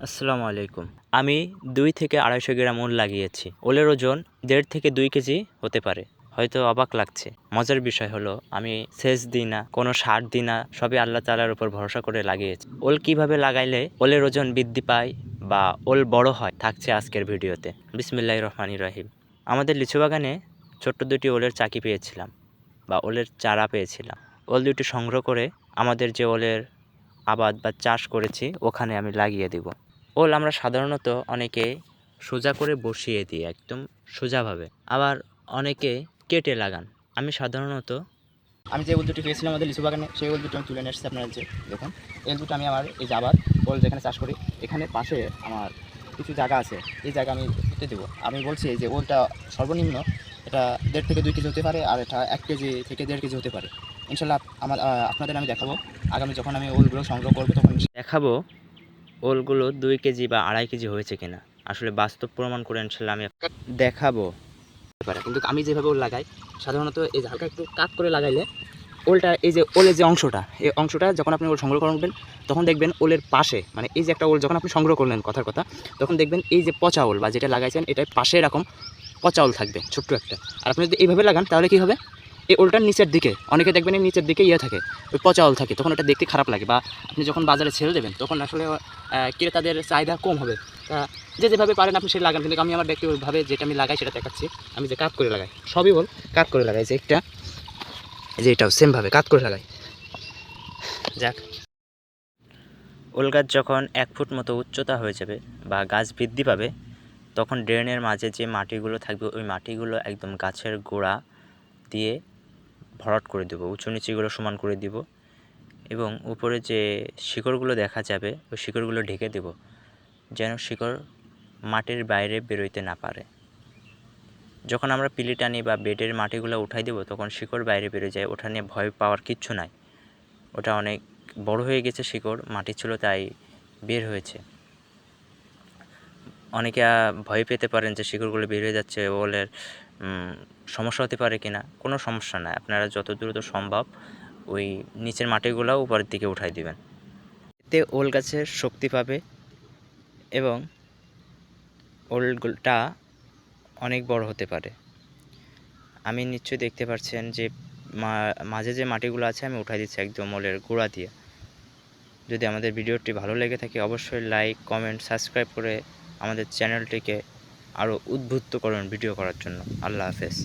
আসসালামু আলাইকুম। আমি ২ থেকে ২৫০ গ্রাম ওল লাগিয়েছি। ওলের ওজন ১.৫ থেকে ২ কেজি হতে পারে। হয়তো অবাক লাগছে। মজার বিষয় হলো আমি সেচ দিই না, কোনো সার দিই না। সবই আল্লাহ তাআলার উপর ভরসা করে লাগিয়েছি। ওল কিভাবে লাগাইলে ওলের ওজন বৃদ্ধি পায় বা ওল বড় হয় থাকছে আজকের ভিডিওতে। বিসমিল্লাহির রহমানির রহিম। আমাদের লিচু বাগানে ছোট্ট ২টি ওলের চাকি পেয়েছিলাম বা ওলের চারা পেয়েছিলাম। ওল ২টি সংগ্রহ করে আমাদের যে ওলের আবাদ বা চাষ করেছি ওখানে আমি লাগিয়ে দিব। ওল আমরা সাধারণত অনেকে সোজা করে বসিয়ে দিই একদম সোজাভাবে, আবার অনেকে কেটে লাগান। আমি সাধারণত যে ওল দুটি পেয়েছিলাম আমাদের লিচু বাগানে, সেই ওল দুটো আমি তুলে নিয়ে এসেছি। আপনারা যে দেখুন, এই দুটো আমি আমার এই যে আবার ওল যেখানে চাষ করি এখানে পাশে আমার কিছু জায়গা আছে, এই জায়গা আমি কেটে দেবো। আমি বলছি যে ওলটা সর্বনিম্ন এটা ১.৫ থেকে ২ কেজি হতে পারে, আর এটা ১ কেজি থেকে ১.৫ কেজি হতে পারে। ইনশাল্লাহ আপনাদের আমি দেখাবো আগামী যখন আমি ওলগুলো সংগ্রহ করবো তখন দেখাবো ওলগুলো ২ কেজি বা ২.৫ কেজি হয়েছে কিনা। আসলে বাস্তব প্রমাণ করে ইনশাল্লাহ আমি দেখাবো পারে। কিন্তু আমি যেভাবে ওল লাগাই সাধারণত এই যে হালকা একটু কাট করে লাগাইলে ওলটা এই যে ওলের যে অংশটা, এই অংশটা যখন আপনি ওল সংগ্রহ করবেন তখন দেখবেন ওলের পাশে, মানে এই যে একটা ওল যখন আপনি সংগ্রহ করলেন কথার কথা, তখন দেখবেন এই যে পচা ওল বা যেটা লাগাইছেন এটার পাশে এরকম পচা ওল থাকবে ছোট্ট একটা। আর আপনি যদি এইভাবে লাগান তাহলে কী হবে, এই ওলটার নিচের দিকে অনেকে দেখবেন এই নিচের দিকে থাকে, ওই পচা ওল থাকে, তখন ওটা দেখতে খারাপ লাগে। বা আপনি যখন বাজারে ছেড়ে দেবেন তখন আসলে ক্রেতাদের চাহিদা কম হবে। যে যেভাবে পারেন আপনি সেটা লাগান। কিন্তু আমি আমার ব্যক্তিগতভাবে যেটা আমি লাগাই সেটা দেখাচ্ছি। আমি যে কাট করে লাগাই, সবই ওল কাট করে লাগাই, যে একটা যে এটাও সেমভাবে কাট করে লাগাই। যাক, ওল গাছ যখন ১ ফুট মতো উচ্চতা হয়ে যাবে বা গাছ বৃদ্ধি পাবে তখন ড্রেনের মাঝে যে মাটিগুলো থাকবে ওই মাটিগুলো একদম গাছের গোড়া দিয়ে ভরাট করে দেবো, উঁচু নিচুগুলো সমান করে দিব এবং উপরে যে শিকড়গুলো দেখা যাবে ওই শিকড়গুলো ঢেকে দেব, যেন শিকড় মাটির বাইরে বেরোইতে না পারে। যখন আমরা পিলি টানি বা বেডের মাটিগুলো উঠাই দেবো তখন শিকড় বাইরে বেরোয় যায়, ওটা নিয়ে ভয় পাওয়ার কিচ্ছু নাই। ওটা অনেক বড় হয়ে গেছে, শিকড় মাটি ছিল তাই বের হয়েছে। অনেকে ভয় পেতে পারেন যে শিকড়গুলো বের হয়ে যাচ্ছে, ওলের সমস্যা হতে পারে কিনা। কোনো সমস্যা নাই, আপনারা যত দ্রুত সম্ভব ওই নিচের মাটিগুলো উপরের দিকে উঠাই দিবেন, এতে ওল গাছের শক্তি পাবে এবং ওলটা অনেক বড় হতে পারে। আমি নিশ্চয়ই দেখতে পাচ্ছেন যে মাঝে যে মাটিগুলো আছে আমি উঠাই দিচ্ছি একদম ওলের গোড়া দিয়ে। যদি আমাদের ভিডিওটি ভালো লেগে থাকে অবশ্যই লাইক, কমেন্ট, সাবস্ক্রাইব করে আমাদের চ্যানেলটিকে আরও উদ্বুদ্ধ করুন ভিডিও করার জন্য। আল্লাহ হাফেজ।